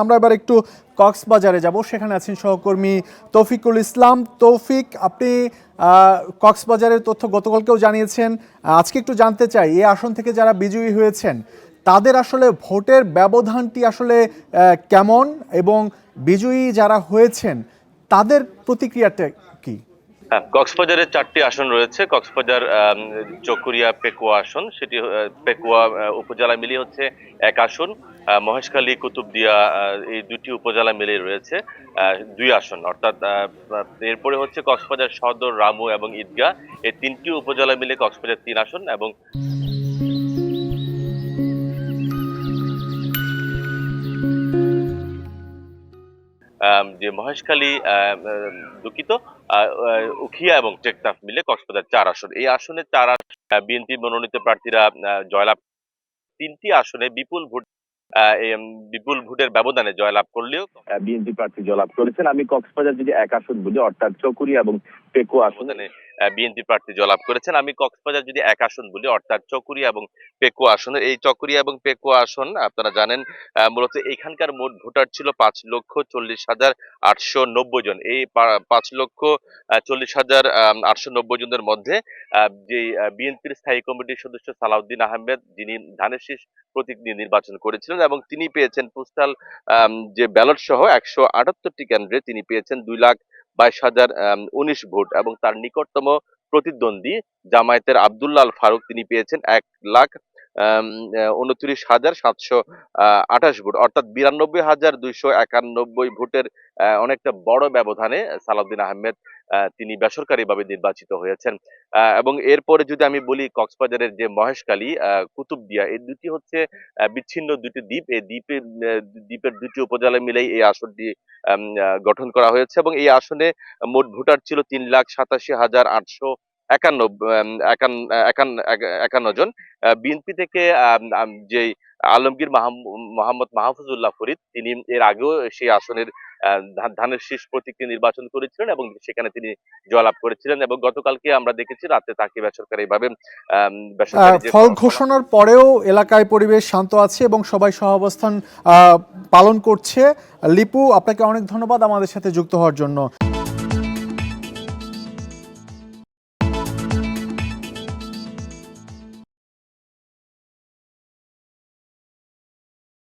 আমরা এবার একটু কক্সবাজারে যাব। সেখানে আছেন সহকর্মী তৌফিকুল ইসলাম। তৌফিক, আপনি কক্সবাজারের তথ্য গতকালকেও জানিয়েছেন, আজকে একটু জানতে চাই এই আসন থেকে যারা বিজয়ী হয়েছেন তাদের আসলে ভোটের ব্যবধানটি আসলে কেমন, এবং বিজয়ী যারা হয়েছেন তাদের প্রতিক্রিয়াটা কি? কক্সবাজারে 4টি আসন রয়েছে। কক্সবাজার চকরিয়া পেকুয়া আসন, সেটি পেকুয়া উপজেলা মিলিয়ে হচ্ছে এক আসন। মহেশখালী কুতুবদিয়া এই দুটি উপজেলা মিলিয়ে রয়েছে 2 আসন, অর্থাৎ এরপরে হচ্ছে কক্সবাজার সদর, রামু এবং ঈদগাহ, এই 3টি উপজেলা মিলে কক্সবাজার 3 আসন। এবং যে মহেশখালী, দুঃখিত, উখিয়া এবং টেকনাফ মিলে কক্সবাজার 4 আসন। এই আসনে 4 আসন বিএনপি মনোনীত প্রার্থীরা জয়লাভ। 3টি আসনে বিপুল ভোটের ব্যবধানে জয়লাভ করলেও বিএনপি প্রার্থী জয়লাভ করেছেন। আমি কক্সবাজার যদি এক আসন বলি, অর্থাৎ চকরিয়া এবং পেকুয়া আসনে বিএনপি প্রার্থী জয়লাভ করেছেন। আমি কক্সবাজার যদি এক আসন বলি, অর্থাৎ চকরিয়া এবং পেকুয়া আসনের, এই চকরিয়া এবং পেকুয়া আসন আপনারা জানেন মূলত এখানকার মোট ভোটার ছিল 5,40,890 জন। এই 5,40,890 জনের মধ্যে যে বিএনপির স্থায়ী কমিটির সদস্য সালাউদ্দিন আহমেদ, যিনি ধানের শীষ প্রতীক নিয়ে নির্বাচন করেছিলেন, এবং তিনি পেয়েছেন পোস্টাল যে ব্যালট সহ 178টি কেন্দ্রে তিনি পেয়েছেন 2,22,019 ভোট, এবং তার নিকটতম প্রতিদ্বন্দ্বী জামায়াতের আব্দুল্লাহ আল ফারুক তিনি পেয়েছেন 1,29,728 ভোট, অর্থাৎ 92,291 ভোটের অনেকটা বড় ব্যবধানে সালাউদ্দিন আহমেদ তিনি বেসরকারিভাবে নির্বাচিত হয়েছেন। এবং এরপরে যদি আমি বলি কক্সবাজারের যে মহেশখালী, কুতুবদিয়া, এই দুটি হচ্ছে বিচ্ছিন্ন দুটি দ্বীপ। এই দ্বীপের দুটি উপজেলা মিলেই এই আসনটি গঠন করা হয়েছে, এবং এই আসনে মোট ভোটার ছিল 3,87,851 জন। বিএনপি থেকে যে আলমগীর মোহাম্মদ মাহফুজুল্লাহ ফরিদ, তিনি এর আগেও সেই আসনের ধানের শীষ প্রতীক নির্বাচন করেছিলেন এবং সেখানে তিনি জয়লাভ করেছিলেন, এবং গতকালকে আমরা দেখেছি রাতে তাকে বেসরকারিভাবে ফল ঘোষণার পরেও এলাকায় পরিবেশ শান্ত আছে এবং সবাই সহাবস্থান পালন করছে। লিপু, আপনাকে অনেক ধন্যবাদ আমাদের সাথে যুক্ত হওয়ার জন্য।